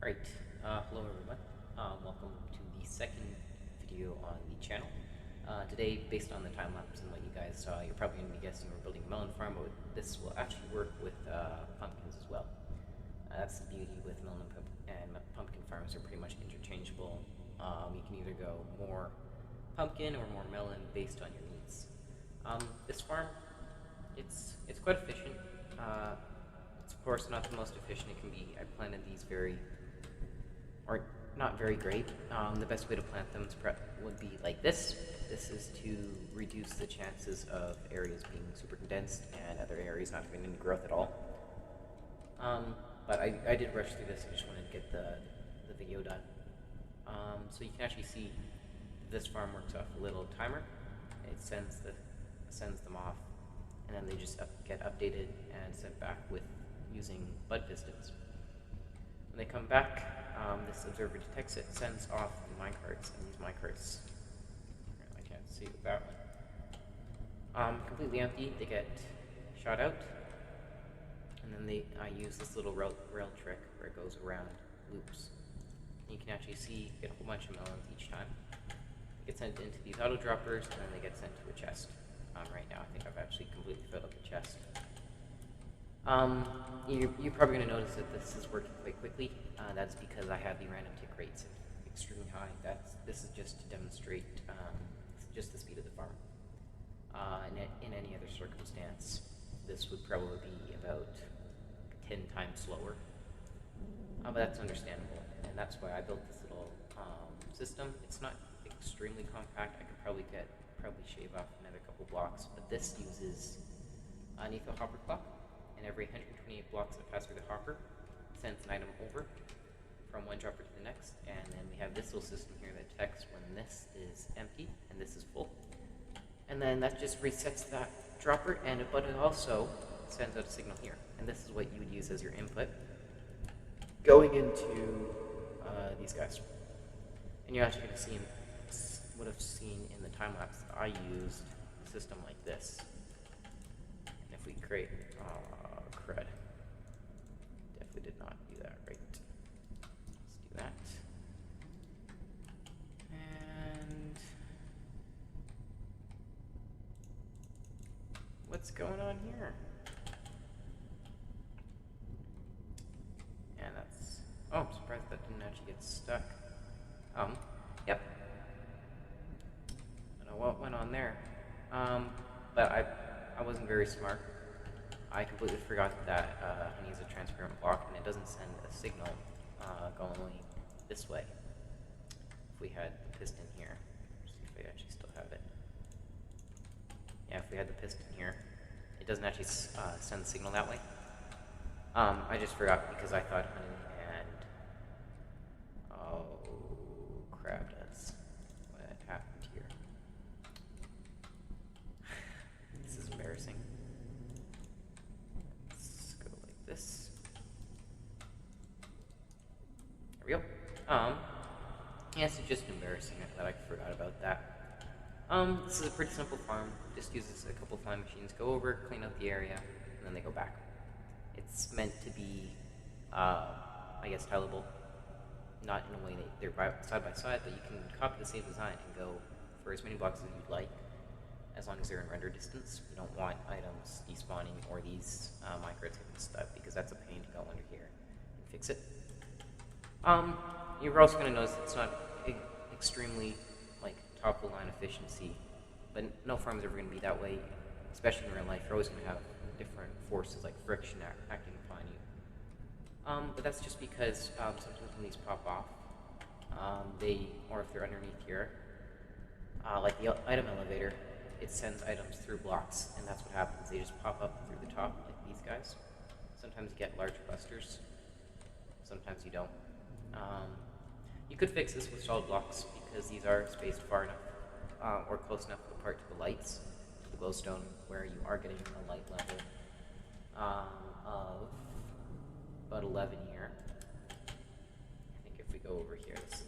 Alright, hello everyone. Welcome to the second video on the channel. Today, based on the time lapse and what you guys saw, you're probably going to be guessing we're building a melon farm, but this will actually work with pumpkins as well. That's the beauty with melon and pumpkin farms, are pretty much interchangeable. You can either go more pumpkin or more melon based on your needs. This farm, it's quite efficient. It's of course not the most efficient it can be. I planted these not very great. The best way to plant them would be like this. This is to reduce the chances of areas being super condensed and other areas not having any growth at all. But I did rush through this. I just wanted to get the video done. So you can actually see this farm works off a little timer. It sends them off, and then they just get updated and sent back with using bud pistons. When they come back, this observer detects it, sends off the minecarts, and these minecarts, I can't see with that one, completely empty. They get shot out, and then I use this little rail trick where it goes around loops. You can actually see get a whole bunch of melons each time. They get sent into these auto droppers, and then they get sent to a chest. Right now, I think I've actually completely filled up the chest. You're probably going to notice that this is working quite quickly. That's because I have the random tick rates extremely high. This is just to demonstrate just the speed of the farm. In any other circumstance, this would probably be about 10 times slower. But that's understandable, and that's why I built this little system. It's not extremely compact. I could probably shave off another couple blocks, but this uses an etho hopper clock, and every 128 blocks that pass through the hopper sends an item over from one dropper to the next, and then we have this little system here that detects when this is empty and this is full, and then that just resets that dropper, but it also sends out a signal here, and this is what you would use as your input going into these guys. And you're actually going to would have seen in the time lapse that I used a system like this. And if we create crud, definitely did not do that right. Let's do that. And what's going on here? And that's, oh, I'm surprised that didn't actually get stuck. Yep. I don't know what went on there. But I wasn't very smart. I completely forgot that honey is a transparent block, and it doesn't send a signal going this way. If we had the piston here, let's see if I actually still have it. Yeah, if we had the piston here, it doesn't actually send the signal that way. I just forgot because I thought honey and crap, that's what happened here. This is embarrassing. Let's go like this. There we go. Yes, it's just embarrassing that I forgot about that. This is a pretty simple farm. Just uses a couple fly machines, go over, clean up the area, and then they go back. It's meant to be, I guess, tileable. Not in a way that they're side by side, but you can copy the same design and go for as many blocks as you'd like, as long as they're in render distance. You don't want items despawning or these minecarts getting stuck, because that's a pain to go under here and fix it. You're also going to notice it's not extremely top of the line efficiency, but no farm is ever going to be that way, especially in real life. You're always going to have different forces like friction acting upon you. But that's just because sometimes when these pop off, or if they're underneath here, like the item elevator, it sends items through blocks, and that's what happens. They just pop up through the top like these guys. Sometimes you get large clusters, sometimes you don't. You could fix this with solid blocks because these are spaced far enough or close enough apart to the lights, to the glowstone, where you are getting a light level of about 11 here. I think if we go over here, this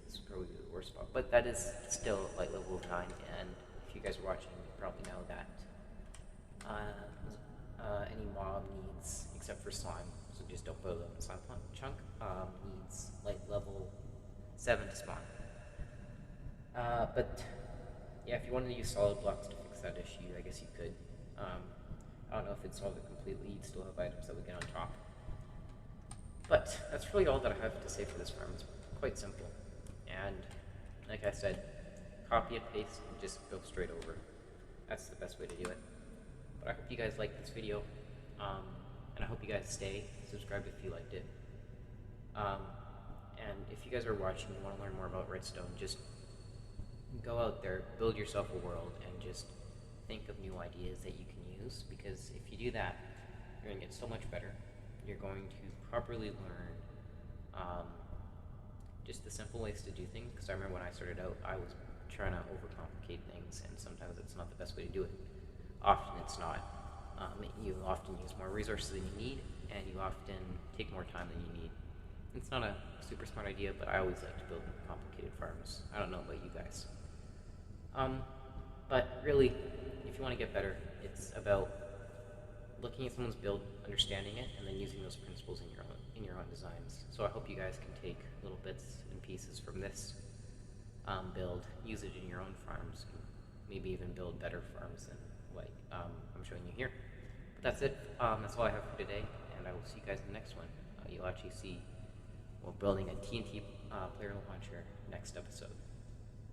is probably the worst spot, but that is still light level of 9, and if you guys are watching, you probably know that any mob needs, except for slime, so just don't put it in the slime chunk, needs light level 7 to spawn. But yeah, if you wanted to use solid blocks to fix that issue, I guess you could. I don't know if it'd solve it completely. You'd still have items that would get on top. But that's really all that I have to say for this farm. It's quite simple. And like I said, copy and paste and just go straight over. That's the best way to do it. But I hope you guys liked this video. And I hope you guys stay. Subscribe if you liked it. And if you guys are watching and want to learn more about redstone, just go out there, build yourself a world, and just think of new ideas that you can use, because if you do that, you're going to get so much better. You're going to properly learn just the simple ways to do things. Because I remember when I started out, I was trying to overcomplicate things, and sometimes it's not the best way to do it. Often it's not. You often use more resources than you need, and you often take more time than you need. It's not a super smart idea, but I always like to build complicated farms. I don't know about you guys. But really, if you want to get better, it's about looking at someone's build, understanding it, and then using those principles in your own designs. So I hope you guys can take little bits and pieces from this build, use it in your own farms, and maybe even build better farms than what I'm showing you here. But that's it. That's all I have for today, and I will see you guys in the next one. You'll actually see we're building a TNT player launcher next episode.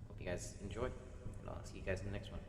Hope you guys enjoy, and I'll see you guys in the next one.